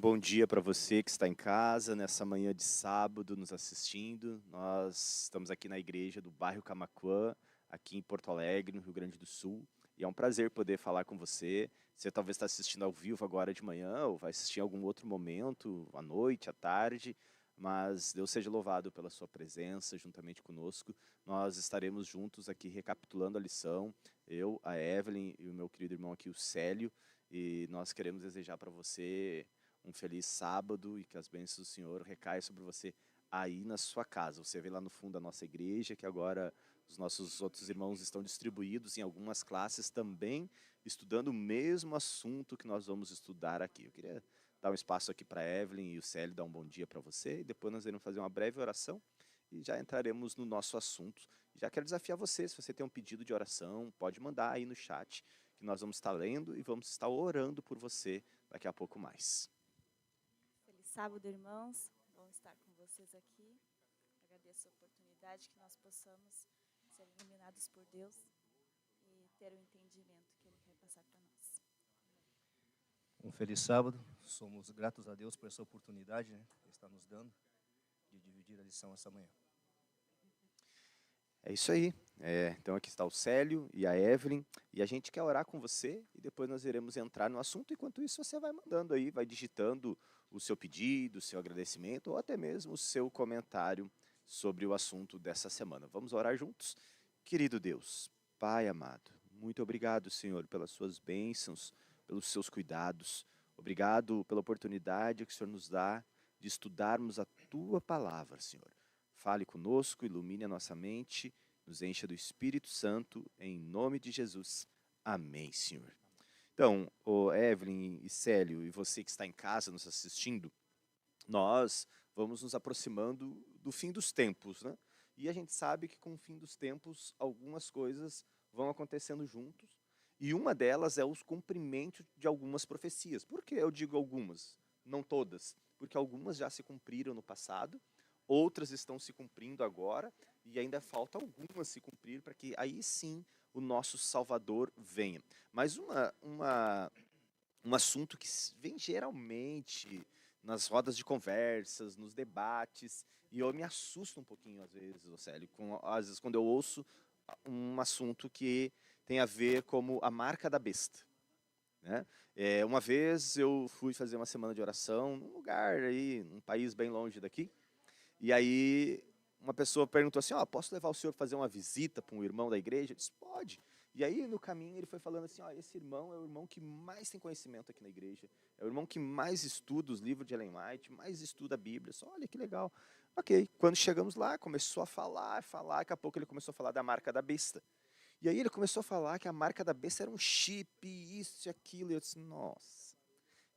bom dia para você que está em casa, nessa manhã de sábado, nos assistindo. Nós estamos aqui na igreja do bairro Camaquã, aqui em Porto Alegre, no Rio Grande do Sul. E é um prazer poder falar com você. Você talvez está assistindo ao vivo agora de manhã, ou vai assistir em algum outro momento, à noite, à tarde. Mas Deus seja louvado pela sua presença juntamente conosco. Nós estaremos juntos aqui recapitulando a lição. Eu, a Evelyn e o meu querido irmão aqui, o Célio. E nós queremos desejar para você um feliz sábado e que as bênçãos do Senhor recaem sobre você aí na sua casa. Você vê lá no fundo da nossa igreja que agora os nossos outros irmãos estão distribuídos em algumas classes também, estudando o mesmo assunto que nós vamos estudar aqui. Eu queria dar um espaço aqui para a Evelyn e o Célio dar um bom dia para você, e depois nós iremos fazer uma breve oração e já entraremos no nosso assunto. Já quero desafiar você, se você tem um pedido de oração, pode mandar aí no chat, que nós vamos estar lendo e vamos estar orando por você daqui a pouco mais. Feliz sábado, irmãos. Bom estar com vocês aqui. Agradeço a oportunidade que nós possamos ser iluminados por Deus e ter o entendimento que Ele quer passar para nós. Um feliz sábado. Somos gratos a Deus por essa oportunidade, que Ele está nos dando de dividir a lição essa manhã. É isso aí. Então aqui está o Célio e a Evelyn, e a gente quer orar com você e depois nós iremos entrar no assunto. Enquanto isso, você vai mandando aí, vai digitando o seu pedido, o seu agradecimento ou até mesmo o seu comentário sobre o assunto dessa semana. Vamos orar juntos? Querido Deus, Pai amado, muito obrigado, Senhor, pelas suas bênçãos, pelos seus cuidados. Obrigado pela oportunidade que o Senhor nos dá de estudarmos a Tua palavra, Senhor. Fale conosco, ilumine a nossa mente, nos encha do Espírito Santo, em nome de Jesus. Amém, Senhor. Então, Evelyn e Célio, e você que está em casa nos assistindo, nós vamos nos aproximando do fim dos tempos, né? E a gente sabe que com o fim dos tempos, algumas coisas vão acontecendo juntos, e uma delas é os cumprimentos de algumas profecias. Por que eu digo algumas? Não todas, porque algumas já se cumpriram no passado, outras estão se cumprindo agora, e ainda falta algumas se cumprir para que aí sim o nosso Salvador venha. Mas um assunto que vem geralmente nas rodas de conversas, nos debates, e eu me assusto um pouquinho às vezes, Célio, às vezes quando eu ouço um assunto que tem a ver como a marca da besta, né? Uma vez eu fui fazer uma semana de oração num lugar aí, num país bem longe daqui, e aí uma pessoa perguntou assim, posso levar o senhor para fazer uma visita para um irmão da igreja? Eu disse, pode. E aí no caminho ele foi falando assim, esse irmão é o irmão que mais tem conhecimento aqui na igreja, é o irmão que mais estuda os livros de Ellen White, mais estuda a Bíblia. Só, olha que legal. Ok, quando chegamos lá, começou a falar, daqui a pouco ele começou a falar da marca da besta. E aí ele começou a falar que a marca da besta era um chip, isso e aquilo, e eu disse, nossa.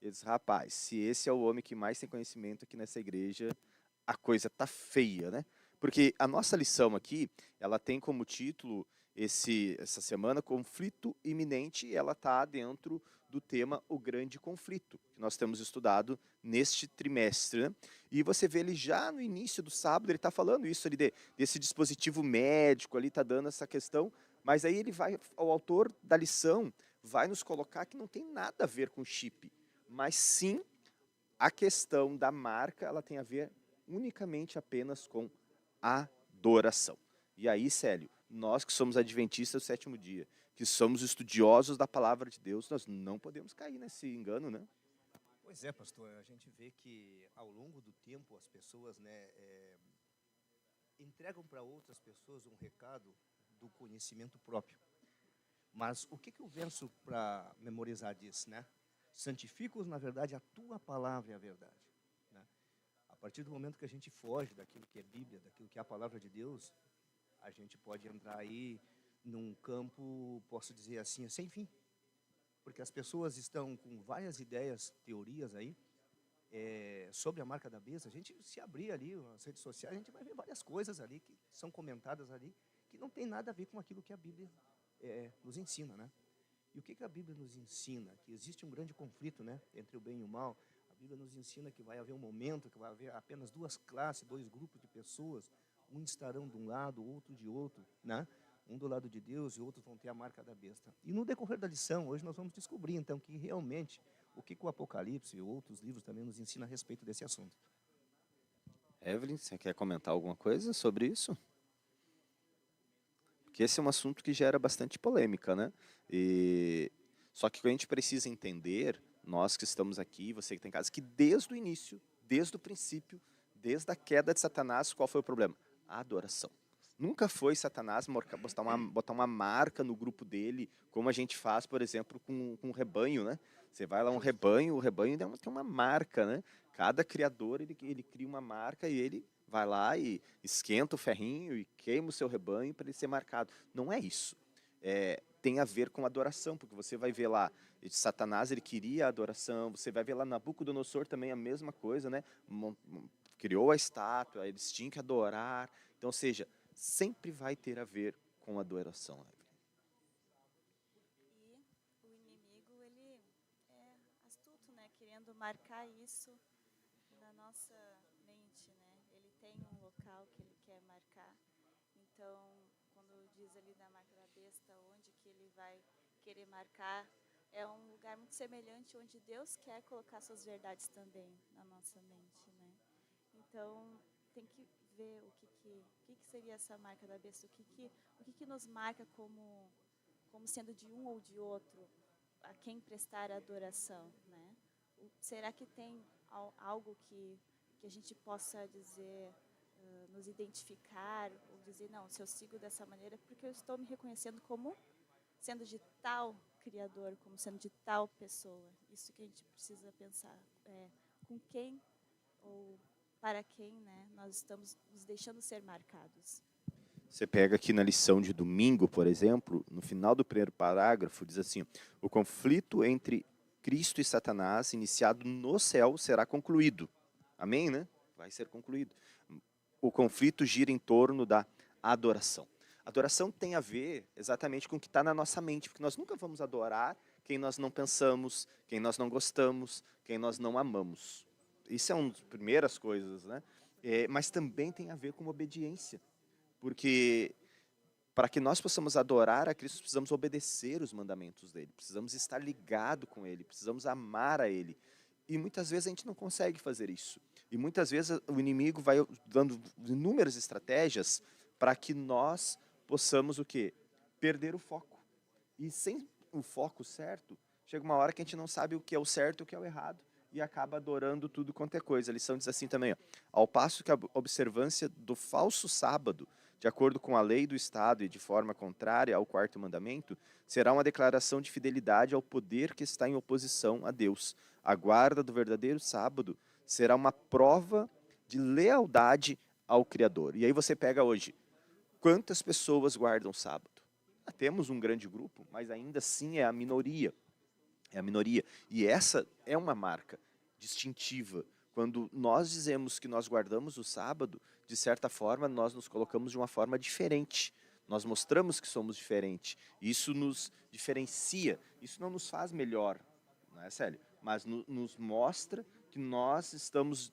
Eu disse, rapaz, se esse é o homem que mais tem conhecimento aqui nessa igreja, a coisa tá feia, né? Porque a nossa lição aqui, ela tem como título essa semana conflito iminente, e ela tá dentro do tema o grande conflito que nós temos estudado neste trimestre, né? E você vê ele já no início do sábado, ele está falando isso ali desse dispositivo médico ali, tá dando essa questão, mas aí ele vai, o autor da lição vai nos colocar que não tem nada a ver com chip, mas sim a questão da marca, ela tem a ver unicamente apenas com adoração. E aí, Célio, nós que somos adventistas do sétimo dia, que somos estudiosos da palavra de Deus, nós não podemos cair nesse engano, né? Pois é, pastor, a gente vê que ao longo do tempo as pessoas entregam para outras pessoas um recado do conhecimento próprio. Mas o que o verso para memorizar diz, né? Santifica-os, na verdade, a tua palavra é a verdade. Né? A partir do momento que a gente foge daquilo que é Bíblia, daquilo que é a palavra de Deus, a gente pode entrar aí num campo, posso dizer assim, sem fim. Porque as pessoas estão com várias ideias, teorias aí, sobre a marca da besta. A gente se abrir ali nas redes sociais, a gente vai ver várias coisas ali que são comentadas ali, que não tem nada a ver com aquilo que a Bíblia nos ensina, né? E o que a Bíblia nos ensina? Que existe um grande conflito, né, entre o bem e o mal. A Bíblia nos ensina que vai haver um momento que vai haver apenas duas classes, dois grupos de pessoas, uns estarão de um lado, outro de outro, né? Um do lado de Deus e outros vão ter a marca da besta. E no decorrer da lição, hoje nós vamos descobrir, então, que realmente o que o Apocalipse e outros livros também nos ensinam a respeito desse assunto. Evelyn, você quer comentar alguma coisa sobre isso? Porque esse é um assunto que gera bastante polêmica, né? Só que a gente precisa entender, nós que estamos aqui, você que está em casa, que desde o início, desde o princípio, desde a queda de Satanás, qual foi o problema? A adoração. Nunca foi Satanás botar uma marca no grupo dele, como a gente faz, por exemplo, com um rebanho, né? Você vai lá, um rebanho, o rebanho tem uma marca, né? Cada criador, ele cria uma marca e ele vai lá e esquenta o ferrinho e queima o seu rebanho para ele ser marcado. Não é isso. Tem a ver com adoração, porque você vai ver lá, Satanás, ele queria a adoração, você vai ver lá Nabucodonosor também a mesma coisa, né? Criou a estátua, eles tinham que adorar. Então, ou seja, sempre vai ter a ver com adoração. E o inimigo, ele é astuto, né? Querendo marcar isso na nossa mente, né? Ele tem um local que ele quer marcar. Então, quando diz ali da marca da besta, onde que ele vai querer marcar, é um lugar muito semelhante onde Deus quer colocar suas verdades também na nossa mente, né? Então, tem que ver o que seria essa marca da besta, o que nos marca como sendo de um ou de outro, a quem prestar adoração, né? Será que tem algo que a gente possa dizer, nos identificar, ou dizer, não, se eu sigo dessa maneira, porque eu estou me reconhecendo como sendo de tal criador, como sendo de tal pessoa. Isso que a gente precisa pensar, com quem ou para quem, né, nós estamos nos deixando ser marcados. Você pega aqui na lição de domingo, por exemplo, no final do primeiro parágrafo, diz assim: o conflito entre Cristo e Satanás, iniciado no céu, será concluído. Amém, né? Vai ser concluído. O conflito gira em torno da adoração. Adoração tem a ver exatamente com o que está na nossa mente, porque nós nunca vamos adorar quem nós não pensamos, quem nós não gostamos, quem nós não amamos. Isso é uma das primeiras coisas, né? Mas também tem a ver com obediência. Porque para que nós possamos adorar a Cristo, precisamos obedecer os mandamentos dele, precisamos estar ligado com ele, precisamos amar a ele. E muitas vezes a gente não consegue fazer isso. E muitas vezes o inimigo vai dando inúmeras estratégias para que nós possamos o quê? Perder o foco. E sem o foco certo, chega uma hora que a gente não sabe o que é o certo e o que é o errado e acaba adorando tudo quanto é coisa. A lição diz assim também, ó, ao passo que a observância do falso sábado, de acordo com a lei do Estado e de forma contrária ao quarto mandamento, será uma declaração de fidelidade ao poder que está em oposição a Deus. A guarda do verdadeiro sábado será uma prova de lealdade ao Criador. E aí você pega hoje, quantas pessoas guardam sábado? Temos um grande grupo, mas ainda assim é a minoria. É a minoria. E essa é uma marca distintiva. Quando nós dizemos que nós guardamos o sábado, de certa forma, nós nos colocamos de uma forma diferente. Nós mostramos que somos diferentes. Isso nos diferencia. Isso não nos faz melhor, não é, Célio? Mas nos mostra que nós estamos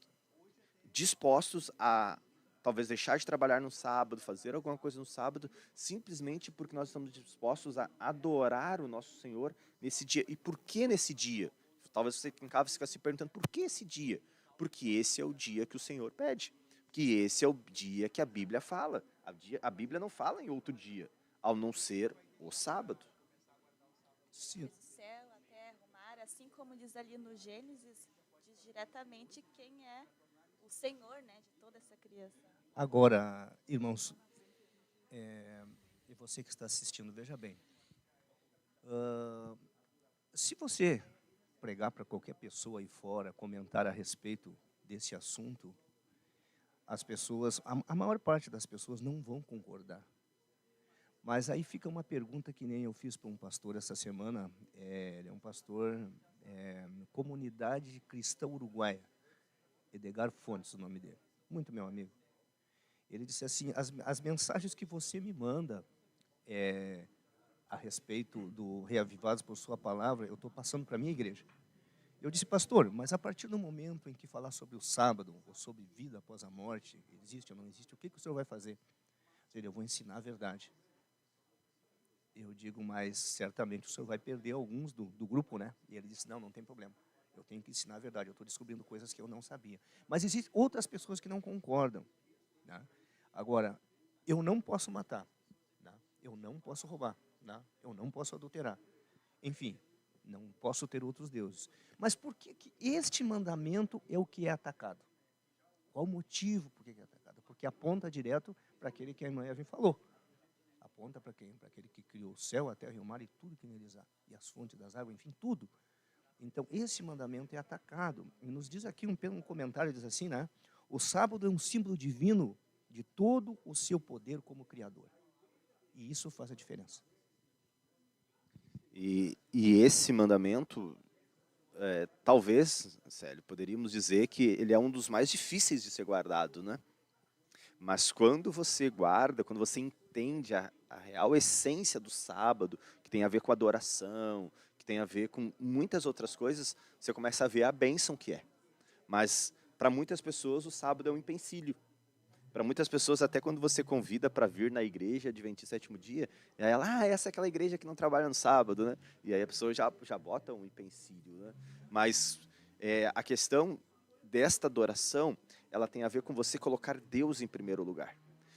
dispostos a talvez deixar de trabalhar no sábado, fazer alguma coisa no sábado, simplesmente porque nós estamos dispostos a adorar o nosso Senhor nesse dia. E por que nesse dia? Talvez você em casa fique se perguntando, por que esse dia? Porque esse é o dia que o Senhor pede. Que esse é o dia que a Bíblia fala. A Bíblia não fala em outro dia, ao não ser o sábado. Sim. O céu, a terra, o mar, assim como diz ali no Gênesis, diz diretamente quem é o Senhor, né, de toda essa criação. Agora, irmãos, e você que está assistindo, veja bem. Se você pregar para qualquer pessoa aí fora, comentar a respeito desse assunto, as pessoas, a maior parte das pessoas não vão concordar. Mas aí fica uma pergunta que nem eu fiz para um pastor essa semana, ele é um pastor, Comunidade Cristã Uruguaia, Edgar Fontes, o nome dele, muito meu amigo. Ele disse assim, as mensagens que você me manda a respeito do Reavivados por Sua Palavra, eu estou passando para a minha igreja. Eu disse, pastor, mas a partir do momento em que falar sobre o sábado, ou sobre vida após a morte, existe ou não existe, o que o senhor vai fazer? Eu vou ensinar a verdade. Eu digo, mas certamente o senhor vai perder alguns do grupo, né? E ele disse, não tem problema. Eu tenho que ensinar a verdade. Eu estou descobrindo coisas que eu não sabia. Mas existem outras pessoas que não concordam, né? Agora, eu não posso matar, né? Eu não posso roubar, né? Eu não posso adulterar. Enfim, não posso ter outros deuses. Mas por que que este mandamento é o que é atacado? Qual o motivo por que é atacado? Porque aponta direto para aquele que a irmã Evelyn falou. Aponta para quem? Para aquele que criou o céu, a terra e o mar e tudo que neles há. E as fontes das águas, enfim, tudo. Então, esse mandamento é atacado. E nos diz aqui um comentário, diz assim, né? O sábado é um símbolo divino de todo o seu poder como Criador. E isso faz a diferença. E esse mandamento, talvez, Célio, poderíamos dizer que ele é um dos mais difíceis de ser guardado, né? Mas quando você guarda, quando você entende a real essência do sábado, que tem a ver com adoração, que tem a ver com muitas outras coisas, você começa a ver a bênção que é. Mas para muitas pessoas o sábado é um empecilho. Para muitas pessoas, até quando você convida para vir na igreja Adventista Sétimo Dia, e aí ela, essa é aquela igreja que não trabalha no sábado, né? E aí a pessoa já bota um empecilho, né? Mas a questão desta adoração, ela tem a ver com você colocar Deus em primeiro lugar.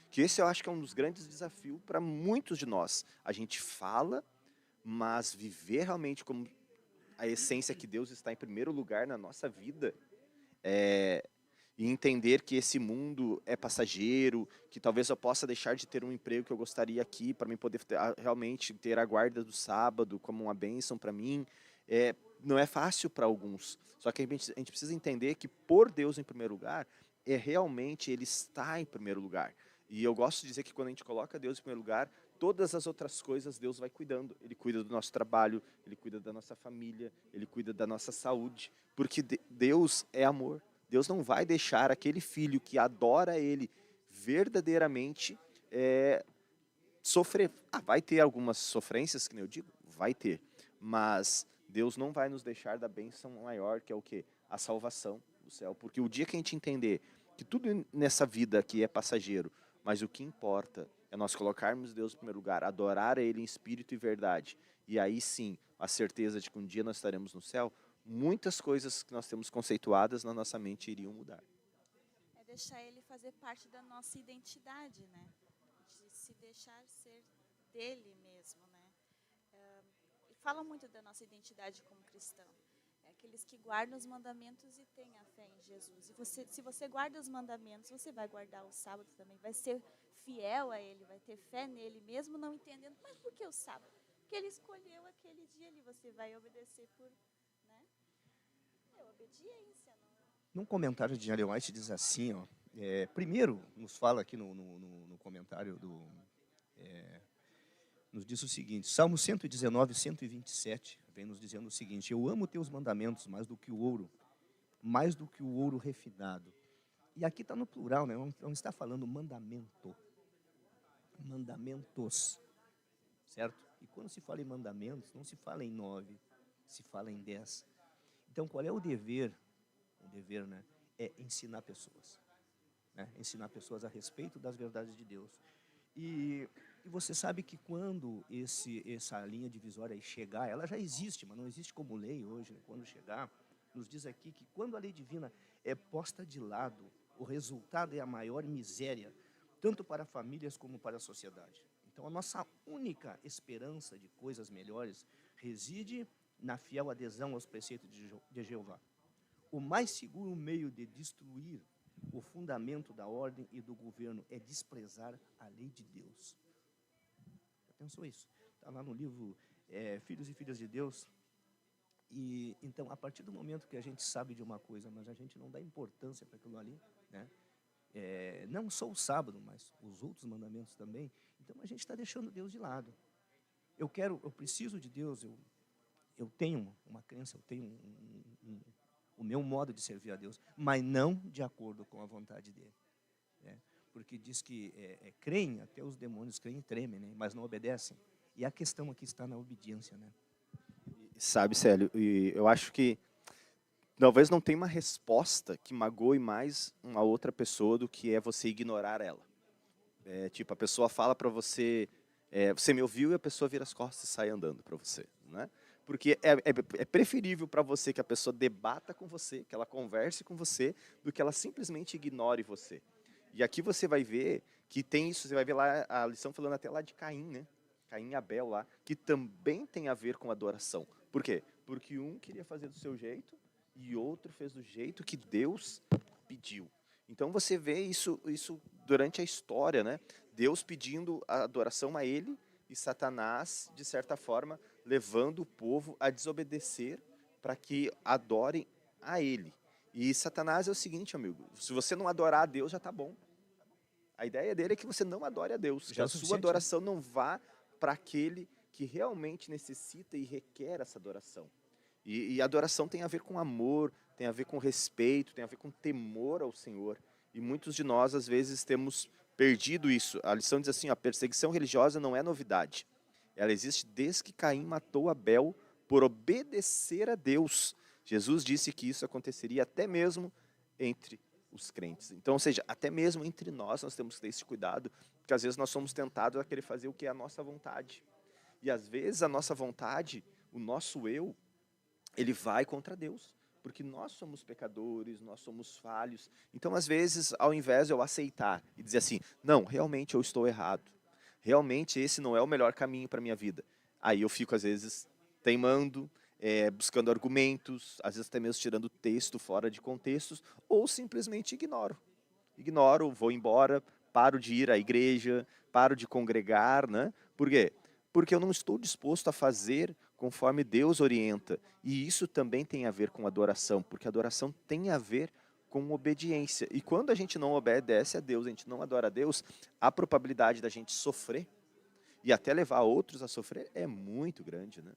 Que esse eu acho que é um dos grandes desafios para muitos de nós. A gente fala, mas viver realmente como a essência que Deus está em primeiro lugar na nossa vida, e entender que esse mundo é passageiro, que talvez eu possa deixar de ter um emprego que eu gostaria aqui para mim poder realmente ter a guarda do sábado como uma bênção para mim, não é fácil para alguns. Só que a gente precisa entender que por Deus em primeiro lugar, realmente Ele está em primeiro lugar. E eu gosto de dizer que quando a gente coloca Deus em primeiro lugar, todas as outras coisas Deus vai cuidando. Ele cuida do nosso trabalho, Ele cuida da nossa família, Ele cuida da nossa saúde, porque Deus é amor. Deus não vai deixar aquele filho que adora Ele verdadeiramente sofrer. Vai ter algumas sofrências, que nem eu digo? Vai ter. Mas Deus não vai nos deixar da bênção maior, que é o quê? A salvação do céu. Porque o dia que a gente entender que tudo nessa vida aqui é passageiro, mas o que importa é nós colocarmos Deus em primeiro lugar, adorar a Ele em espírito e verdade, e aí sim, a certeza de que um dia nós estaremos no céu, muitas coisas que nós temos conceituadas na nossa mente iriam mudar. É deixar ele fazer parte da nossa identidade, né? De se deixar ser dele mesmo, né? E fala muito da nossa identidade como cristão. É aqueles que guardam os mandamentos e têm a fé em Jesus. E se você guarda os mandamentos, você vai guardar o sábado também, vai ser fiel a ele, vai ter fé nele, mesmo não entendendo. Mas por que o sábado? Porque ele escolheu aquele dia ali, você vai obedecer por, né? Obediência, não. Num comentário de Ellen White diz assim, ó, primeiro nos fala aqui no comentário nos diz o seguinte, Salmo 119, 127, vem nos dizendo o seguinte, eu amo teus mandamentos mais do que o ouro refinado. E aqui está no plural, né? Não está falando mandamento, mandamentos, certo? E quando se fala em mandamentos, não se fala em 9, se fala em 10. Então, qual é o dever? O dever, né, é ensinar pessoas. Né? Ensinar pessoas a respeito das verdades de Deus. E você sabe que quando essa linha divisória chegar, ela já existe, mas não existe como lei hoje. Né? Quando chegar, nos diz aqui que quando a lei divina é posta de lado, o resultado é a maior miséria, tanto para famílias como para a sociedade. Então, a nossa única esperança de coisas melhores reside na fiel adesão aos preceitos de Jeová. O mais seguro meio de destruir o fundamento da ordem e do governo é desprezar a lei de Deus. Já pensou isso? Está lá no livro Filhos e Filhas de Deus. E então, a partir do momento que a gente sabe de uma coisa, mas a gente não dá importância para aquilo ali, né? Não só o sábado, mas os outros mandamentos também. Então, a gente está deixando Deus de lado. Eu preciso de Deus, eu tenho uma crença, eu tenho o meu modo de servir a Deus, mas não de acordo com a vontade dele. Né? Porque diz que creem, até os demônios creem e tremem, né? Mas não obedecem. E a questão aqui está na obediência. Né? Sabe, Célio, e eu acho que talvez não tenha uma resposta que magoe mais uma outra pessoa do que é você ignorar ela. Tipo, a pessoa fala para você, você me ouviu, e a pessoa vira as costas e sai andando para você, né? Porque é preferível para você que a pessoa debata com você, que ela converse com você, do que ela simplesmente ignore você. E aqui você vai ver que tem isso, você vai ver lá a lição falando até lá de Caim, né? Caim e Abel lá, que também tem a ver com adoração. Por quê? Porque um queria fazer do seu jeito e outro fez do jeito que Deus pediu. Então você vê isso durante a história, né? Deus pedindo a adoração a ele e Satanás, de certa forma, levando o povo a desobedecer para que adorem a ele. E Satanás é o seguinte, amigo, se você não adorar a Deus, já está bom. A ideia dele é que você não adore a Deus, que a sua adoração não vá para aquele que realmente necessita e requer essa adoração. E a adoração tem a ver com amor, tem a ver com respeito, tem a ver com temor ao Senhor. E muitos de nós, às vezes, temos perdido isso. A lição diz assim, a perseguição religiosa não é novidade. Ela existe desde que Caim matou Abel por obedecer a Deus. Jesus disse que isso aconteceria até mesmo entre os crentes. Então, ou seja, até mesmo entre nós temos que ter esse cuidado, porque às vezes nós somos tentados a querer fazer o que é a nossa vontade. E às vezes a nossa vontade, o nosso eu, ele vai contra Deus, porque nós somos pecadores, nós somos falhos. Então, às vezes, ao invés de eu aceitar e dizer assim, não, realmente eu estou errado, realmente esse não é o melhor caminho para a minha vida, aí eu fico, às vezes, teimando, buscando argumentos, às vezes até mesmo tirando texto fora de contextos, ou simplesmente ignoro, vou embora, paro de ir à igreja, paro de congregar, né? Por quê? Porque eu não estou disposto a fazer conforme Deus orienta. E isso também tem a ver com adoração, porque adoração tem a ver com obediência. E quando a gente não obedece a Deus, a gente não adora a Deus, a probabilidade da gente sofrer e até levar outros a sofrer é muito grande, né?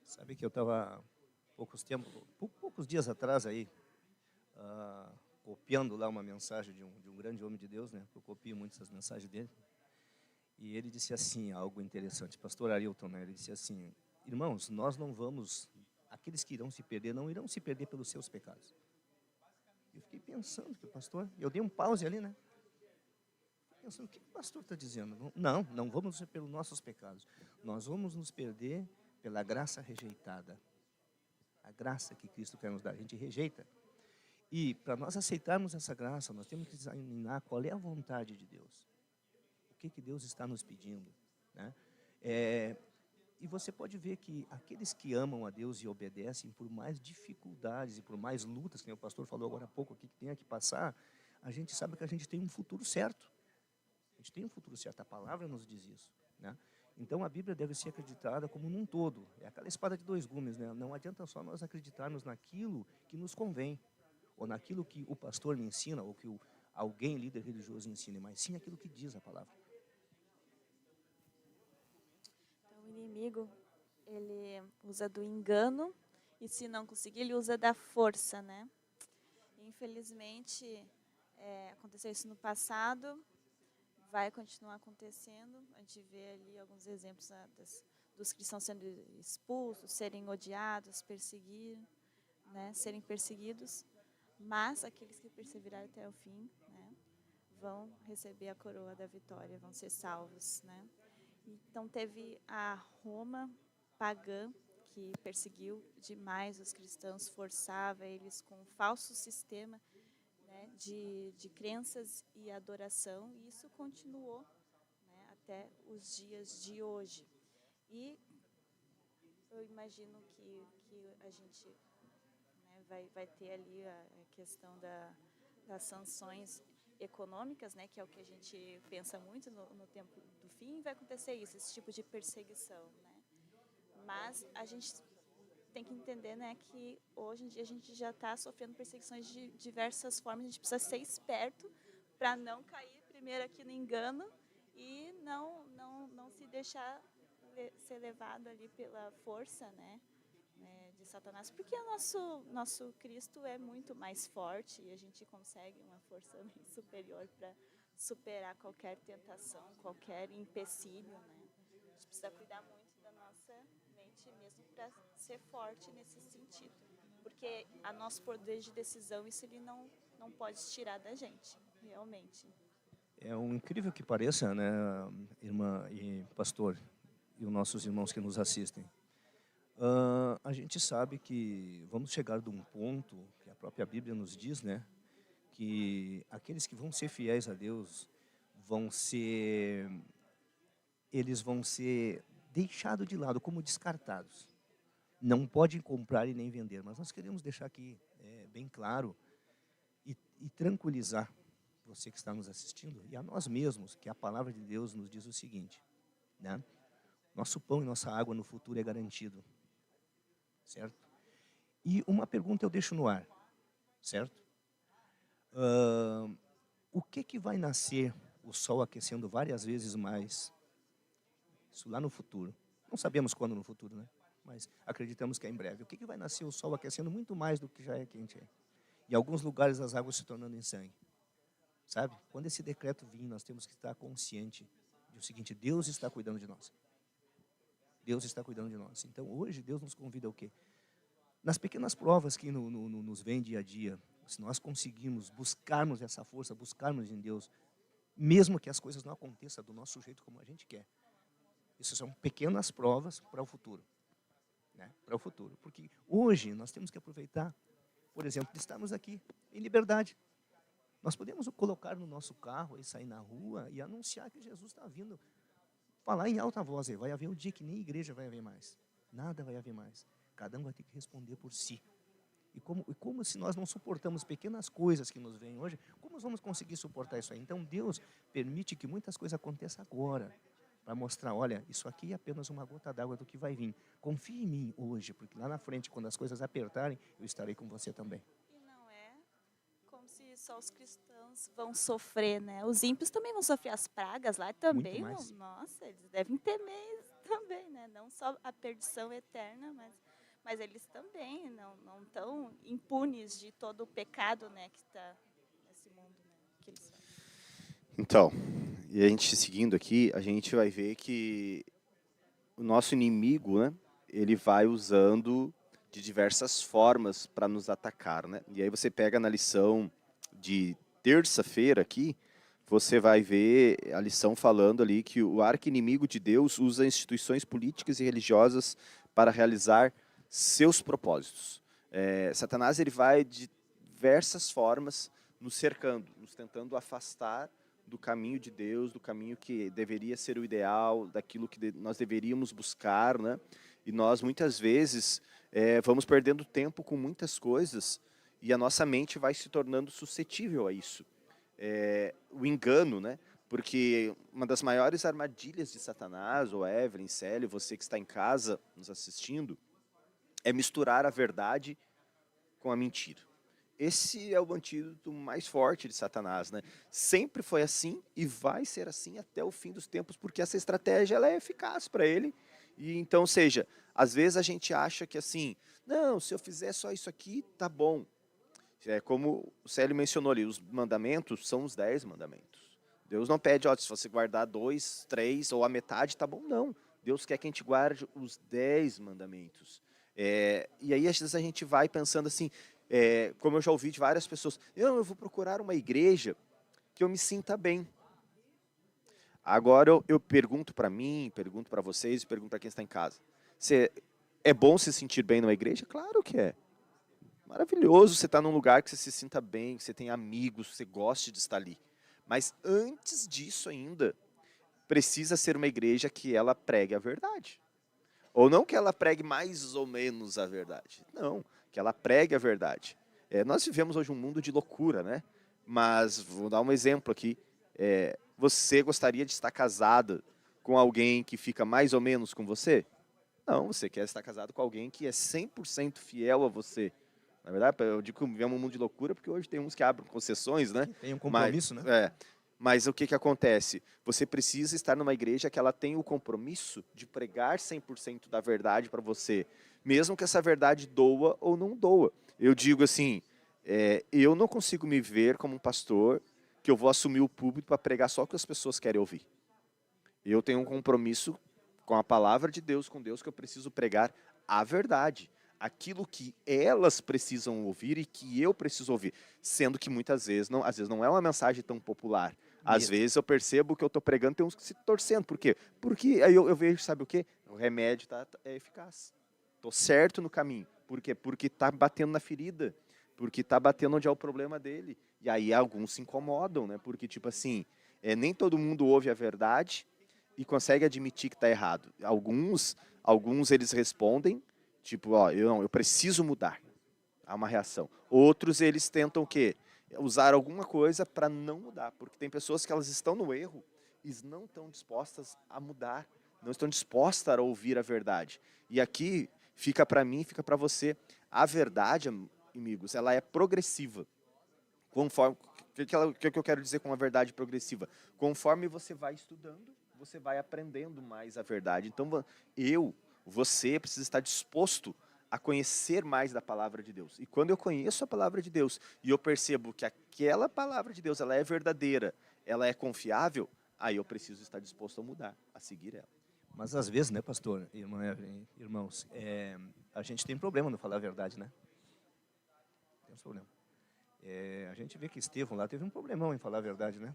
Sabe que eu estava poucos dias atrás aí, copiando lá uma mensagem de um grande homem de Deus, né? Eu copio muitas as mensagens dele. E ele disse assim, algo interessante, pastor Arilton, né? Ele disse assim, irmãos, nós não vamos, aqueles que irão se perder, não irão se perder pelos seus pecados. Eu fiquei pensando que o pastor, eu dei um pause ali, né? Fiquei pensando, o que o pastor está dizendo? Não vamos ser pelos nossos pecados. Nós vamos nos perder pela graça rejeitada. A graça que Cristo quer nos dar, a gente rejeita. E para nós aceitarmos essa graça, nós temos que examinar qual é a vontade de Deus. O que Deus está nos pedindo, né? E você pode ver que aqueles que amam a Deus e obedecem, por mais dificuldades e por mais lutas, que o pastor falou agora há pouco aqui, que tenha que passar, a gente sabe que a gente tem um futuro certo. A gente tem um futuro certo, a palavra nos diz isso, né? Então a Bíblia deve ser acreditada como num todo. É aquela espada de dois gumes, né? Não adianta só nós acreditarmos naquilo que nos convém, ou naquilo que o pastor me ensina, ou que alguém, líder religioso, ensina, mas sim aquilo que diz a palavra. O inimigo, ele usa do engano e se não conseguir, ele usa da força, né? Infelizmente, aconteceu isso no passado, vai continuar acontecendo. A gente vê ali alguns exemplos dos cristãos sendo expulsos, serem odiados, serem perseguidos. Mas aqueles que perseverarem até o fim, né, vão receber a coroa da vitória, vão ser salvos, né? Então teve a Roma pagã, que perseguiu demais os cristãos, forçava eles com um falso sistema, né, de crenças e adoração, e isso continuou, né, até os dias de hoje. E eu imagino que a gente, né, vai ter ali a questão das sanções econômicas, né, que é o que a gente pensa muito no tempo do fim, vai acontecer isso, esse tipo de perseguição, né? Mas a gente tem que entender, né, que hoje em dia a gente já está sofrendo perseguições de diversas formas, a gente precisa ser esperto para não cair primeiro aqui no engano e não se deixar ser levado ali pela força, né, de Satanás, porque o nosso Cristo é muito mais forte e a gente consegue uma força bem superior para superar qualquer tentação, qualquer empecilho, né? A gente precisa cuidar muito da nossa mente mesmo para ser forte nesse sentido, porque a nosso poder de decisão, isso ele não pode tirar da gente, realmente. É um incrível que pareça, né, irmã e pastor, e os nossos irmãos que nos assistem. A gente sabe que vamos chegar de um ponto que a própria Bíblia nos diz, né? Que aqueles que vão ser fiéis a Deus vão ser, eles vão ser deixados de lado, como descartados. Não podem comprar e nem vender, mas nós queremos deixar aqui bem claro e tranquilizar você que está nos assistindo e a nós mesmos, que a palavra de Deus nos diz o seguinte, né? Nosso pão e nossa água no futuro é garantido, certo? E uma pergunta eu deixo no ar, certo? O que vai nascer o sol aquecendo várias vezes mais? Isso lá no futuro. Não sabemos quando no futuro, né? Mas acreditamos que é em breve. O que vai nascer o sol aquecendo muito mais do que já é quente? Em alguns lugares as águas se tornando em sangue. Sabe? Quando esse decreto vir, nós temos que estar consciente do seguinte: Deus está cuidando de nós. Deus está cuidando de nós. Então hoje Deus nos convida ao quê? Nas pequenas provas que nos vêm dia a dia, se nós conseguirmos buscarmos essa força, buscarmos em Deus, mesmo que as coisas não aconteçam do nosso jeito como a gente quer, isso são pequenas provas para o futuro, né? Para o futuro, porque hoje nós temos que aproveitar, por exemplo, de estarmos aqui em liberdade. Nós podemos colocar no nosso carro e sair na rua e anunciar que Jesus está vindo, falar em alta voz. Vai haver um dia que nem igreja vai haver mais, nada vai haver mais. Cada um vai ter que responder por si. E como se nós não suportamos pequenas coisas que nos vêm hoje, como nós vamos conseguir suportar isso aí? Então Deus permite que muitas coisas aconteçam agora, para mostrar, olha, isso aqui é apenas uma gota d'água do que vai vir. Confie em mim hoje, porque lá na frente, quando as coisas apertarem, eu estarei com você também. E não é como se só os cristãos vão sofrer, né? Os ímpios também vão sofrer as pragas lá também. Muito mais. Nossa, eles devem temer também, né? Não só a perdição eterna, mas eles também não estão impunes de todo o pecado, né, que está nesse mundo, né, que eles fazem. Então, e a gente seguindo aqui, a gente vai ver que o nosso inimigo, né, ele vai usando de diversas formas para nos atacar, né? E aí você pega na lição de terça-feira aqui, você vai ver a lição falando ali que o arqui-inimigo de Deus usa instituições políticas e religiosas para realizar seus propósitos. Satanás ele vai de diversas formas nos cercando, nos tentando afastar do caminho de Deus, do caminho que deveria ser o ideal, daquilo que nós deveríamos buscar, né? E nós muitas vezes vamos perdendo tempo com muitas coisas e a nossa mente vai se tornando suscetível a isso. O engano, né? Porque uma das maiores armadilhas de Satanás, ou Evelyn, Célio, você que está em casa nos assistindo, é misturar a verdade com a mentira. Esse é o antídoto mais forte de Satanás, né? Sempre foi assim e vai ser assim até o fim dos tempos, porque essa estratégia ela é eficaz para ele. E então, seja, às vezes a gente acha que assim, não, se eu fizer só isso aqui, tá bom. Como o Célio mencionou ali, os mandamentos são os 10 mandamentos. Deus não pede, ó, se você guardar 2, 3 ou a metade, tá bom, não. Deus quer que a gente guarde os 10 mandamentos. E aí, às vezes, a gente vai pensando assim, como eu já ouvi de várias pessoas, eu vou procurar uma igreja que eu me sinta bem. Agora eu pergunto para mim, pergunto para vocês, pergunto para quem está em casa. É bom se sentir bem numa igreja? Claro que é. Maravilhoso você estar num lugar que você se sinta bem, que você tem amigos, que você goste de estar ali. Mas antes disso ainda, precisa ser uma igreja que ela pregue a verdade. Ou não que ela pregue mais ou menos a verdade. Não, que ela pregue a verdade. Nós vivemos hoje um mundo de loucura, né? Mas vou dar um exemplo aqui. Você gostaria de estar casada com alguém que fica mais ou menos com você? Não, você quer estar casado com alguém que é 100% fiel a você. Na verdade, eu digo que vivemos um mundo de loucura porque hoje tem uns que abrem concessões, né? Tem um compromisso, né? Mas o que acontece? Você precisa estar numa igreja que ela tem o compromisso de pregar 100% da verdade para você, mesmo que essa verdade doa ou não doa. Eu digo assim, eu não consigo me ver como um pastor que eu vou assumir o púlpito para pregar só o que as pessoas querem ouvir. Eu tenho um compromisso com a palavra de Deus, com Deus, que eu preciso pregar a verdade. Aquilo que elas precisam ouvir e que eu preciso ouvir. Sendo que muitas vezes, às vezes não é uma mensagem tão popular. Às vezes eu percebo que eu estou pregando, tem uns que se torcendo. Por quê? Porque aí eu vejo, sabe o quê? O remédio é eficaz. tô certo no caminho. Por quê? Porque tá batendo na ferida, porque tá batendo onde é o problema dele. E aí alguns se incomodam, né? Porque, tipo assim, nem todo mundo ouve a verdade e consegue admitir que tá errado. Alguns eles respondem, tipo, ó, eu preciso mudar. Há uma reação. Outros, eles tentam o quê? Usar alguma coisa para não mudar. Porque tem pessoas que elas estão no erro e não estão dispostas a mudar. Não estão dispostas a ouvir a verdade. E aqui, fica para mim, fica para você. A verdade, amigos, ela é progressiva. Conforme, o que eu quero dizer com a verdade progressiva? Conforme você vai estudando, você vai aprendendo mais a verdade. Então, você precisa estar disposto a conhecer mais da palavra de Deus. E quando eu conheço a palavra de Deus e eu percebo que aquela palavra de Deus ela é verdadeira, ela é confiável, aí eu preciso estar disposto a mudar, a seguir ela. Mas às vezes, né, pastor, irmãos, a gente tem problema no falar a verdade, né? Temos problema. A gente vê que Estevão lá teve um problemão em falar a verdade, né?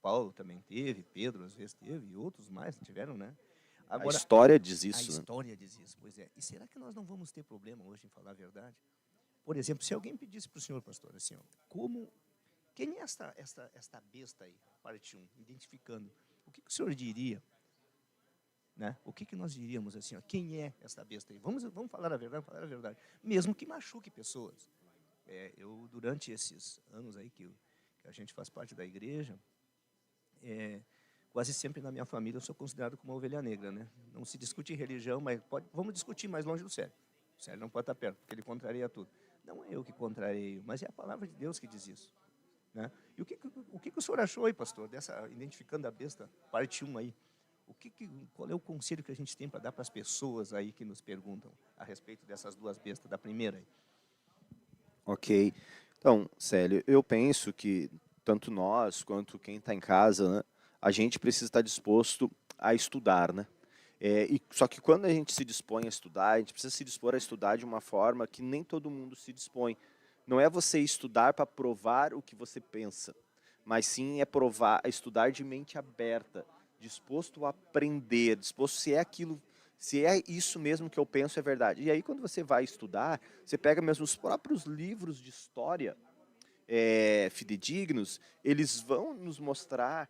Paulo também teve, Pedro às vezes teve, e outros mais tiveram, né? Agora, a história diz A isso. história diz isso, pois é. E será que nós não vamos ter problema hoje em falar a verdade? Por exemplo, se alguém pedisse para o senhor, pastor, assim, ó, quem é esta besta aí, parte 1, identificando, o que o senhor diria? Né? O que nós diríamos assim, ó, quem é esta besta aí? Vamos falar a verdade, mesmo que machuque pessoas. Eu, durante esses anos aí que a gente faz parte da igreja, quase sempre na minha família eu sou considerado como uma ovelha negra, né? Não se discute religião, mas vamos discutir mais longe do Célio. O Célio não pode estar perto, porque ele contraria tudo. Não é eu que contrario, mas é a palavra de Deus que diz isso. Né? E o que o senhor achou aí, pastor, dessa identificando a besta, parte 1 aí? Qual é o conselho que a gente tem para dar para as pessoas aí que nos perguntam a respeito dessas duas bestas, da primeira aí? Ok. Então, Célio, eu penso que tanto nós quanto quem está em casa, né, a gente precisa estar disposto a estudar, né? Só que quando a gente se dispõe a estudar, a gente precisa se dispor a estudar de uma forma que nem todo mundo se dispõe. Não é você estudar para provar o que você pensa, mas sim estudar de mente aberta, disposto a aprender, disposto se é isso mesmo que eu penso é verdade. E aí quando você vai estudar, você pega mesmo os próprios livros de história fidedignos, eles vão nos mostrar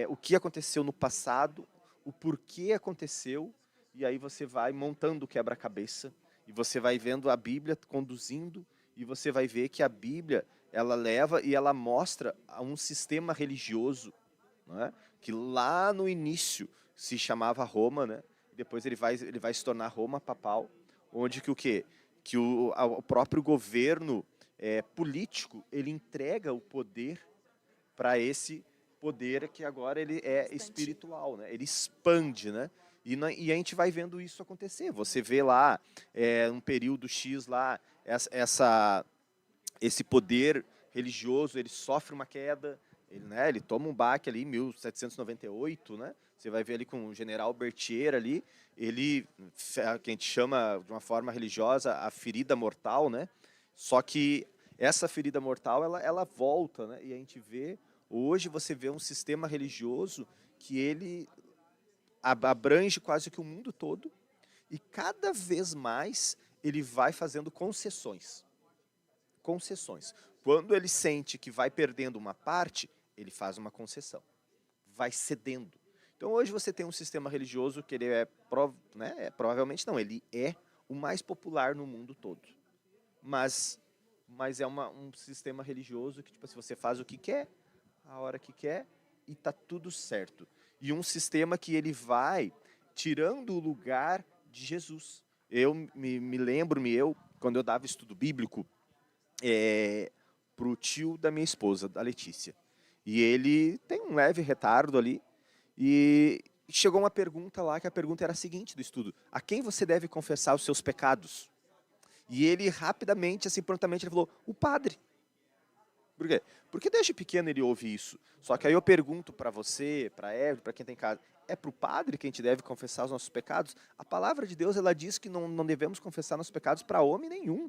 o que aconteceu no passado, o porquê aconteceu, e aí você vai montando o quebra-cabeça, e você vai vendo a Bíblia conduzindo, e você vai ver que a Bíblia, ela leva e ela mostra a um sistema religioso, né, que lá no início se chamava Roma, né, e depois ele vai se tornar Roma papal, onde que o quê? Que o próprio governo político, ele entrega o poder para esse poder que agora ele é espiritual, né? Ele expande, né? E a gente vai vendo isso acontecer. Você vê lá, um período X lá, esse poder religioso, ele sofre uma queda, ele toma um baque ali em 1798, né? Você vai ver ali com o general Berthier ali, que a gente chama de uma forma religiosa a ferida mortal, né? Só que essa ferida mortal, ela volta, né? E a gente vê, hoje você vê um sistema religioso que ele abrange quase que o mundo todo e cada vez mais ele vai fazendo concessões. Concessões. Quando ele sente que vai perdendo uma parte, ele faz uma concessão. Vai cedendo. Então hoje você tem um sistema religioso que ele provavelmente não, ele é o mais popular no mundo todo. Mas é um sistema religioso que, tipo, se você faz o que quer, a hora que quer, e tá tudo certo. E um sistema que ele vai tirando o lugar de Jesus. Eu me lembro, quando eu dava estudo bíblico, pro tio da minha esposa, da Letícia. E ele tem um leve retardo ali, e chegou uma pergunta lá, que a pergunta era a seguinte do estudo: a quem você deve confessar os seus pecados? E ele rapidamente, assim, prontamente, ele falou: o padre. Por quê? Porque desde pequeno ele ouve isso. Só que aí eu pergunto para você, para Evelyn, para quem tem casa, é para o padre que a gente deve confessar os nossos pecados? A palavra de Deus, ela diz que não devemos confessar nossos pecados para homem nenhum,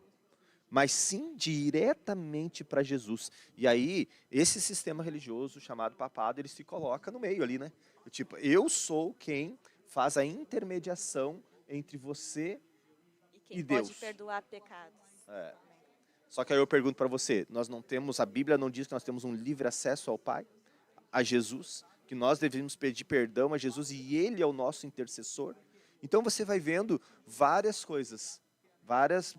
mas sim diretamente para Jesus. E aí, esse sistema religioso chamado papado, ele se coloca no meio ali, né? Tipo, eu sou quem faz a intermediação entre você quem E pode Deus? perdoar pecados. É. Só que aí eu pergunto para você, nós não temos, a Bíblia não diz que nós temos um livre acesso ao Pai, a Jesus, que nós devemos pedir perdão a Jesus e Ele é o nosso intercessor? Então você vai vendo várias coisas, várias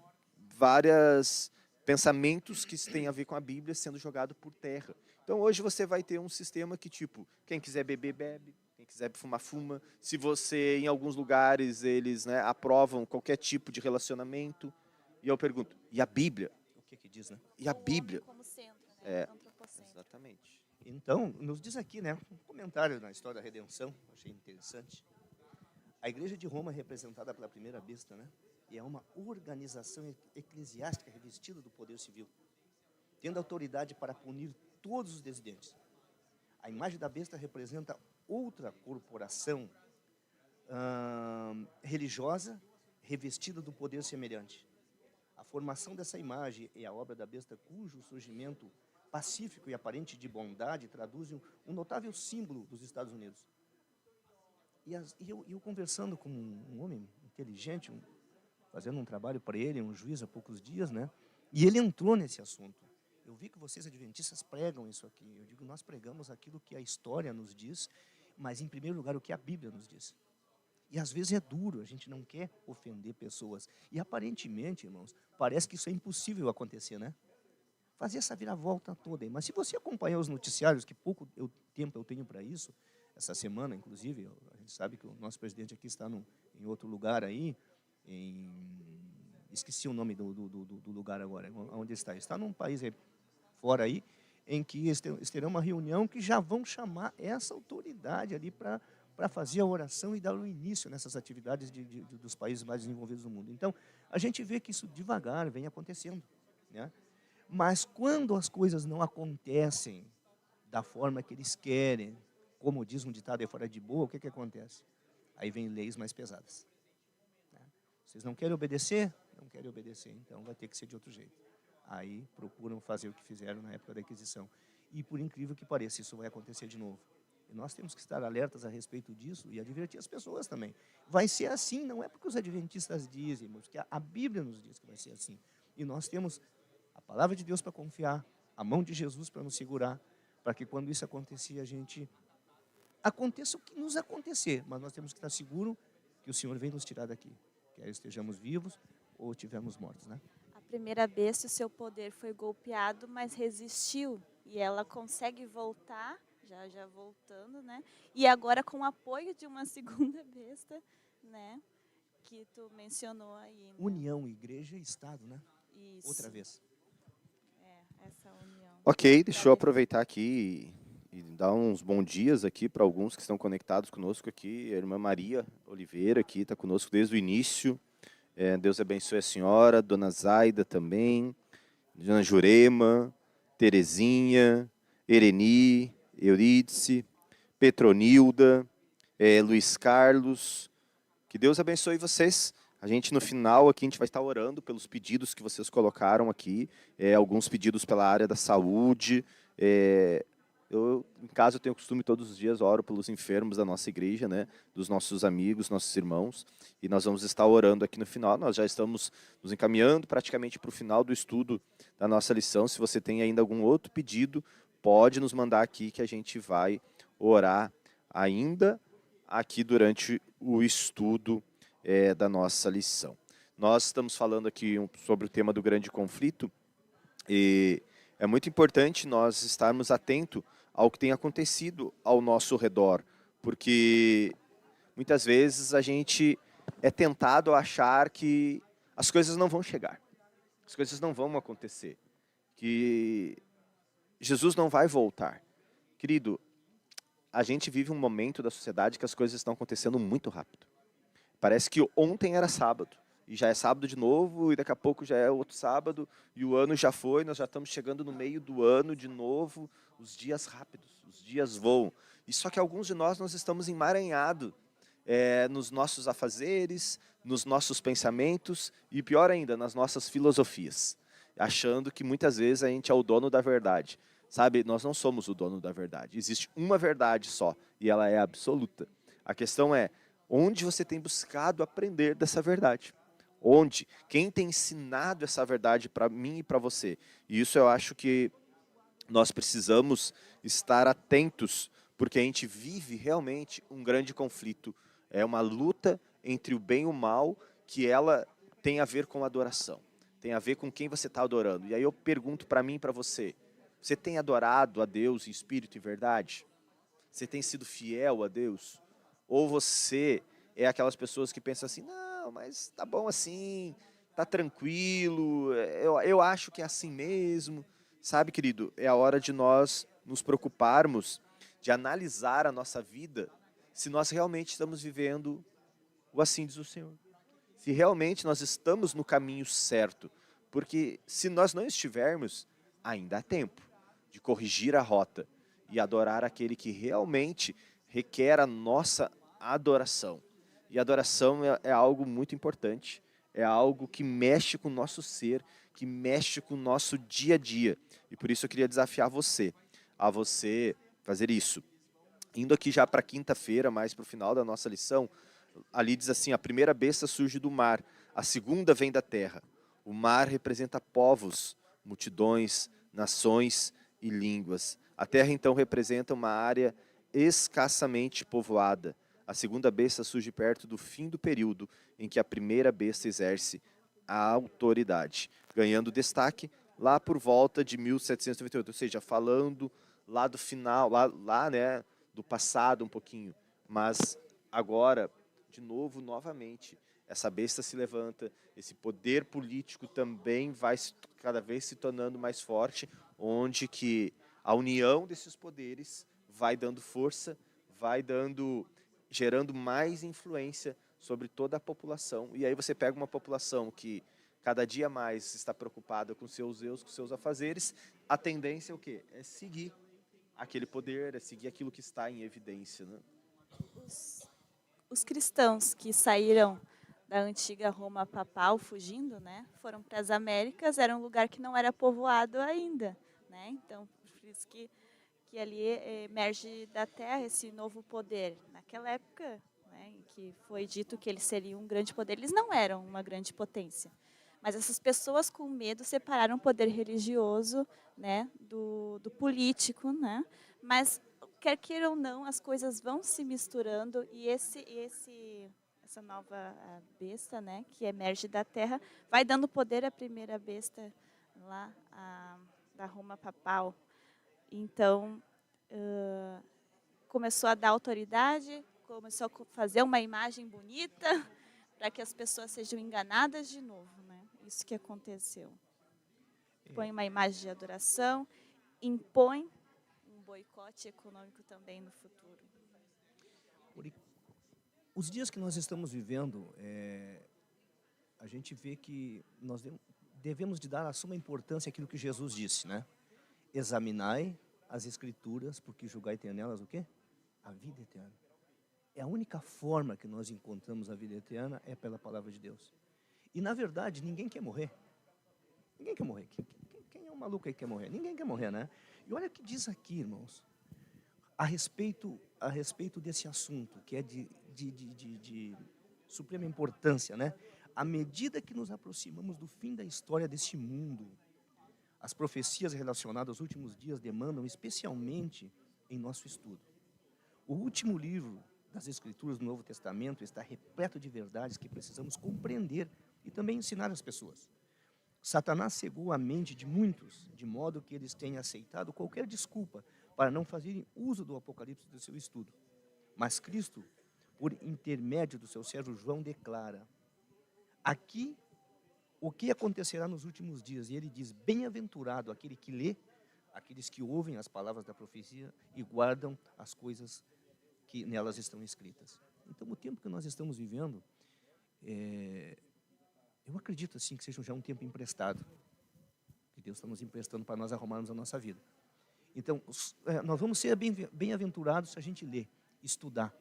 pensamentos que têm a ver com a Bíblia sendo jogado por terra. Então hoje você vai ter um sistema que tipo, quem quiser beber, bebe, quem quiser fumar, fuma. Se você, em alguns lugares, eles, né, aprovam qualquer tipo de relacionamento. E eu pergunto, e a Bíblia? O que diz, né? E a O homem Bíblia? como centro, né? É. Antropocentro. Exatamente. Então, nos diz aqui, né, um comentário na história da redenção, achei interessante. A Igreja de Roma é representada pela primeira besta, né? E é uma organização eclesiástica revestida do poder civil, tendo autoridade para punir todos os desdentes. A imagem da besta representa outra corporação religiosa revestida do poder semelhante. A formação dessa imagem e a obra da besta, cujo surgimento pacífico e aparente de bondade traduzem um notável símbolo dos Estados Unidos. E eu conversando com um homem inteligente, fazendo um trabalho para ele, um juiz há poucos dias, né? E ele entrou nesse assunto. Eu vi que vocês adventistas pregam isso aqui. Eu digo, nós pregamos aquilo que a história nos diz, mas em primeiro lugar o que a Bíblia nos diz. E às vezes é duro, a gente não quer ofender pessoas. E aparentemente, irmãos, parece que isso é impossível acontecer, né? Fazer essa viravolta toda aí. Mas se você acompanhar os noticiários, que pouco tempo eu tenho para isso, essa semana, inclusive, a gente sabe que o nosso presidente aqui está em outro lugar aí, esqueci o nome do lugar agora, onde está. Está num país aí, fora aí, em que eles terão uma reunião que já vão chamar essa autoridade ali para fazer a oração e dar o início nessas atividades dos países mais desenvolvidos do mundo. Então, a gente vê que isso devagar vem acontecendo, né? Mas quando as coisas não acontecem da forma que eles querem, como diz um ditado aí fora de boa, o que acontece? Aí vem leis mais pesadas. Né? Vocês não querem obedecer? Não querem obedecer, então vai ter que ser de outro jeito. Aí procuram fazer o que fizeram na época da Inquisição. E por incrível que pareça, isso vai acontecer de novo. E nós temos que estar alertas a respeito disso e advertir as pessoas também. Vai ser assim, não é porque os adventistas dizem, mas porque a Bíblia nos diz que vai ser assim. E nós temos a palavra de Deus para confiar, a mão de Jesus para nos segurar, para que quando isso acontecer, a gente aconteça o que nos acontecer, mas nós temos que estar seguros que o Senhor vem nos tirar daqui, quer estejamos vivos ou estivermos mortos, né? A primeira besta, o seu poder foi golpeado, mas resistiu. E ela consegue voltar, já voltando, né? E agora com o apoio de uma segunda besta, né? Que tu mencionou aí. Né? União, igreja e Estado, né? Isso. Outra vez. Essa união. Ok, deixa eu aproveitar aqui e dar uns bons dias aqui para alguns que estão conectados conosco aqui. A irmã Maria Oliveira aqui está conosco desde o início. Deus abençoe a senhora, Dona Zaida também, Dona Jurema, Terezinha, Ereni, Eurídice, Petronilda, Luiz Carlos. Que Deus abençoe vocês. A gente, no final, aqui, a gente vai estar orando pelos pedidos que vocês colocaram aqui, alguns pedidos pela área da saúde. Eu, em casa, eu tenho o costume, todos os dias, oro pelos enfermos da nossa igreja, né, dos nossos amigos, nossos irmãos, e nós vamos estar orando aqui no final. Nós já estamos nos encaminhando praticamente para o final do estudo da nossa lição. Se você tem ainda algum outro pedido, pode nos mandar aqui que a gente vai orar ainda aqui durante o estudo da nossa lição. Nós estamos falando aqui sobre o tema do grande conflito e é muito importante nós estarmos atentos ao que tem acontecido ao nosso redor, porque muitas vezes a gente é tentado a achar que as coisas não vão chegar, as coisas não vão acontecer, que Jesus não vai voltar. Querido, a gente vive um momento da sociedade que as coisas estão acontecendo muito rápido. Parece que ontem era sábado, e já é sábado de novo, e daqui a pouco já é outro sábado, e o ano já foi, nós já estamos chegando no meio do ano de novo, os dias rápidos, os dias voam. E só que alguns de nós estamos emaranhados nos nossos afazeres, nos nossos pensamentos, e pior ainda, nas nossas filosofias, achando que muitas vezes a gente é o dono da verdade. Sabe, nós não somos o dono da verdade, existe uma verdade só, e ela é absoluta. A questão é, onde você tem buscado aprender dessa verdade? Onde? Quem tem ensinado essa verdade para mim e para você? E isso eu acho que nós precisamos estar atentos, porque a gente vive realmente um grande conflito. É uma luta entre o bem e o mal, que ela tem a ver com adoração. Tem a ver com quem você está adorando. E aí eu pergunto para mim e para você: você tem adorado a Deus em espírito e verdade? Você tem sido fiel a Deus? Ou você é aquelas pessoas que pensam assim, não, mas tá bom assim, tá tranquilo, eu acho que é assim mesmo. Sabe, querido, é a hora de nós nos preocuparmos, de analisar a nossa vida, se nós realmente estamos vivendo o assim diz o Senhor. Se realmente nós estamos no caminho certo. Porque se nós não estivermos, ainda há tempo de corrigir a rota e adorar aquele que realmente requer a nossa adoração. E adoração é algo muito importante, é algo que mexe com o nosso ser, que mexe com o nosso dia a dia. E por isso eu queria desafiar você, a você fazer isso. Indo aqui já para quinta-feira, mais para o final da nossa lição, ali diz assim, a primeira besta surge do mar, a segunda vem da terra. O mar representa povos, multidões, nações e línguas. A terra então representa uma área escassamente povoada. A segunda besta surge perto do fim do período em que a primeira besta exerce a autoridade, ganhando destaque lá por volta de 1798, ou seja, falando lá do final, lá né, do passado um pouquinho, mas agora, de novo, novamente, essa besta se levanta, esse poder político também vai cada vez se tornando mais forte, onde que a união desses poderes vai dando força, gerando mais influência sobre toda a população. E aí você pega uma população que cada dia mais está preocupada com seus erros, com seus afazeres, a tendência é o quê? É seguir aquele poder, é seguir aquilo que está em evidência, né? Os cristãos que saíram da antiga Roma papal fugindo, né, foram para as Américas, era um lugar que não era povoado ainda, né? Então, por isso que ali emerge da terra esse novo poder. Naquela época, né, em que foi dito que eles seriam um grande poder, eles não eram uma grande potência. Mas essas pessoas com medo separaram o poder religioso, né, do político, né? Mas quer queira ou não, as coisas vão se misturando e essa nova besta, né, que emerge da terra, vai dando poder à primeira besta lá da Roma papal. Então, começou a dar autoridade, começou a fazer uma imagem bonita para que as pessoas sejam enganadas de novo, né? Isso que aconteceu. Põe uma imagem de adoração, impõe um boicote econômico também no futuro. Os dias que nós estamos vivendo, a gente vê que nós devemos de dar a suma importância àquilo que Jesus disse, né? Examinai as Escrituras, porque julgai ter nelas o quê? A vida eterna. É a única forma que nós encontramos a vida eterna é pela palavra de Deus. E, na verdade, ninguém quer morrer. Ninguém quer morrer. Quem é um maluco aí que quer morrer? Ninguém quer morrer, né? E olha o que diz aqui, irmãos, a respeito desse assunto, que é de suprema importância, né? À medida que nos aproximamos do fim da história deste mundo, as profecias relacionadas aos últimos dias demandam especialmente em nosso estudo. O último livro das Escrituras do Novo Testamento está repleto de verdades que precisamos compreender e também ensinar às pessoas. Satanás cegou a mente de muitos, de modo que eles têm aceitado qualquer desculpa para não fazerem uso do Apocalipse do seu estudo. Mas Cristo, por intermédio do seu servo João, declara aqui o que acontecerá nos últimos dias. E ele diz, bem-aventurado aquele que lê, aqueles que ouvem as palavras da profecia e guardam as coisas que nelas estão escritas. Então, o tempo que nós estamos vivendo, eu acredito assim que seja já um tempo emprestado, que Deus está nos emprestando para nós arrumarmos a nossa vida. Então, nós vamos ser bem-aventurados se a gente ler, estudar,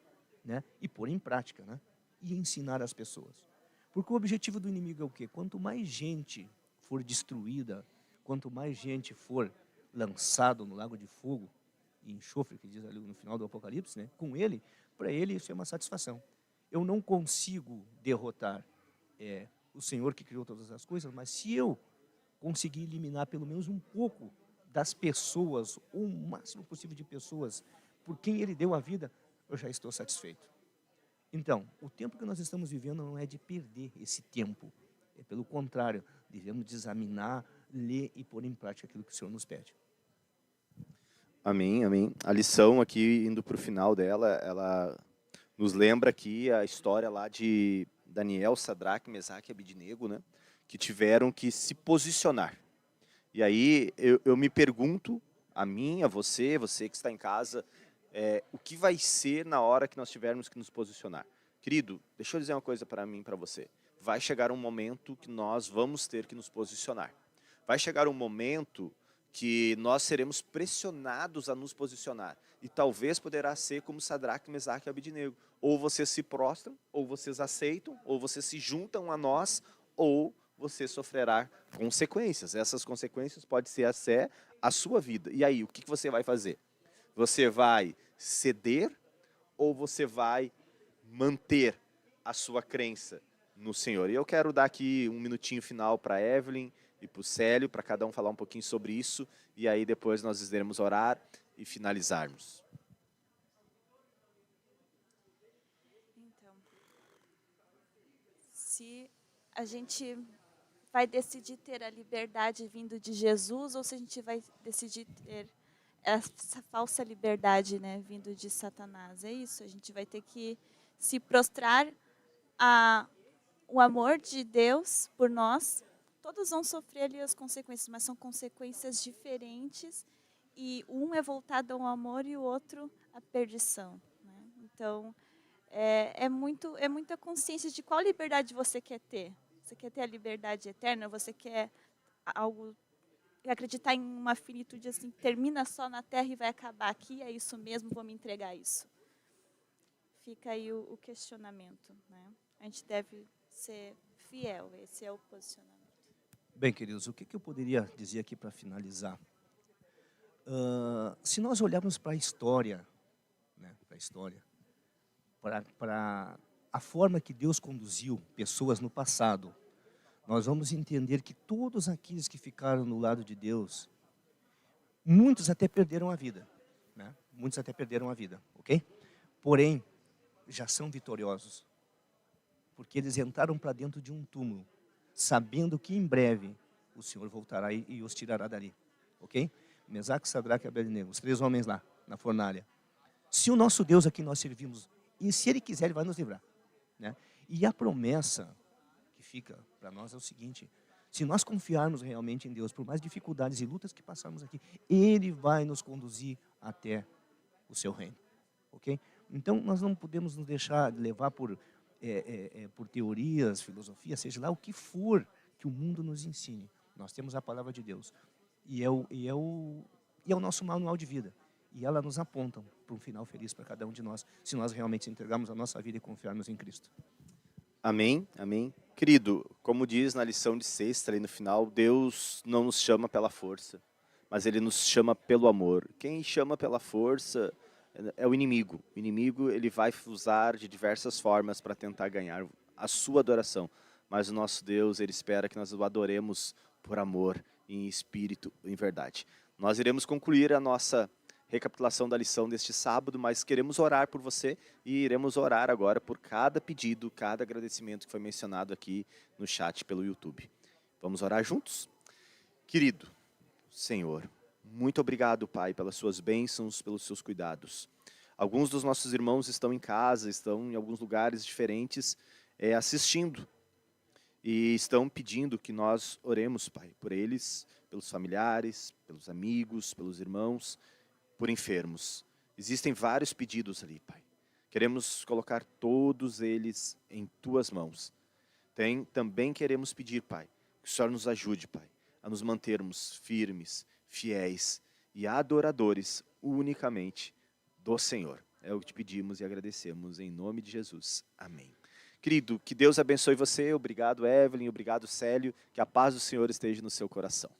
né? E pôr em prática, né? E ensinar as pessoas. Porque o objetivo do inimigo é o quê? Quanto mais gente for destruída, quanto mais gente for lançado no lago de fogo e enxofre, que diz ali no final do Apocalipse, né? Com ele, para ele isso é uma satisfação. Eu não consigo derrotar o Senhor que criou todas as coisas, mas se eu conseguir eliminar pelo menos um pouco das pessoas, ou o máximo possível de pessoas, por quem Ele deu a vida, eu já estou satisfeito. Então, o tempo que nós estamos vivendo não é de perder esse tempo. É pelo contrário, devemos examinar, ler e pôr em prática aquilo que o Senhor nos pede. Amém, amém. A lição aqui, indo para o final dela, ela nos lembra aqui a história lá de Daniel, Sadraque, Mesaque e Abidnego, né? Que tiveram que se posicionar. E aí eu me pergunto, a mim, a você que está em casa, o que vai ser na hora que nós tivermos que nos posicionar? Querido, deixa eu dizer uma coisa para mim e para você. Vai chegar um momento que nós vamos ter que nos posicionar. Vai chegar um momento que nós seremos pressionados a nos posicionar. E talvez poderá ser como Sadraque, Mesaque e Abidnego. Ou vocês se prostram, ou vocês aceitam, ou vocês se juntam a nós, ou você sofrerá consequências. Essas consequências podem ser até a sua vida. E aí, o que você vai fazer? Você vai ceder ou você vai manter a sua crença no Senhor? E eu quero dar aqui um minutinho final para a Evelyn e para o Célio, para cada um falar um pouquinho sobre isso, e aí depois nós iremos orar e finalizarmos. Então, se a gente vai decidir ter a liberdade vindo de Jesus ou se a gente vai decidir ter essa falsa liberdade, né, vindo de Satanás. É isso, a gente vai ter que se prostrar o amor de Deus por nós. Todos vão sofrer ali as consequências, mas são consequências diferentes e um é voltado ao amor e o outro à perdição, né? Então, é muita consciência de qual liberdade você quer ter. Você quer ter a liberdade eterna? Você quer algo, acreditar em uma finitude assim, termina só na Terra e vai acabar aqui? É isso mesmo, vou me entregar a isso. Fica aí o questionamento, né? A gente deve ser fiel, esse é o posicionamento. Bem, queridos, o que eu poderia dizer aqui para finalizar? Se nós olharmos para a história, né, para a forma que Deus conduziu pessoas no passado, nós vamos entender que todos aqueles que ficaram no lado de Deus, muitos até perderam a vida, né? Muitos até perderam a vida, ok? Porém, já são vitoriosos, porque eles entraram para dentro de um túmulo, sabendo que em breve o Senhor voltará e os tirará dali, ok? Mesaque, Sadraque e Abednego, os 3 homens lá, na fornalha. Se o nosso Deus a quem nós servimos, e se Ele quiser, Ele vai nos livrar, né? E a promessa que fica para nós é o seguinte: se nós confiarmos realmente em Deus, por mais dificuldades e lutas que passarmos aqui, Ele vai nos conduzir até o seu reino, ok? Então, nós não podemos nos deixar levar por teorias, filosofias, seja lá o que for que o mundo nos ensine. Nós temos a palavra de Deus e é o nosso manual de vida. E ela nos aponta para um final feliz para cada um de nós, se nós realmente entregarmos a nossa vida e confiarmos em Cristo. Amém, amém. Querido, como diz na lição de sexta, ali no final, Deus não nos chama pela força, mas Ele nos chama pelo amor. Quem chama pela força é o inimigo. O inimigo, ele vai usar de diversas formas para tentar ganhar a sua adoração. Mas o nosso Deus, Ele espera que nós o adoremos por amor, em espírito, em verdade. Nós iremos concluir a nossa recapitulação da lição deste sábado, mas queremos orar por você e iremos orar agora por cada pedido, cada agradecimento que foi mencionado aqui no chat pelo YouTube. Vamos orar juntos? Querido Senhor, muito obrigado, Pai, pelas suas bênçãos, pelos seus cuidados. Alguns dos nossos irmãos estão em casa, estão em alguns lugares diferentes, assistindo. E estão pedindo que nós oremos, Pai, por eles, pelos familiares, pelos amigos, pelos irmãos, por enfermos. Existem vários pedidos ali, Pai. Queremos colocar todos eles em Tuas mãos. Também queremos pedir, Pai, que o Senhor nos ajude, Pai, a nos mantermos firmes, fiéis e adoradores unicamente do Senhor. É o que te pedimos e agradecemos em nome de Jesus. Amém. Querido, que Deus abençoe você. Obrigado, Evelyn. Obrigado, Célio. Que a paz do Senhor esteja no seu coração.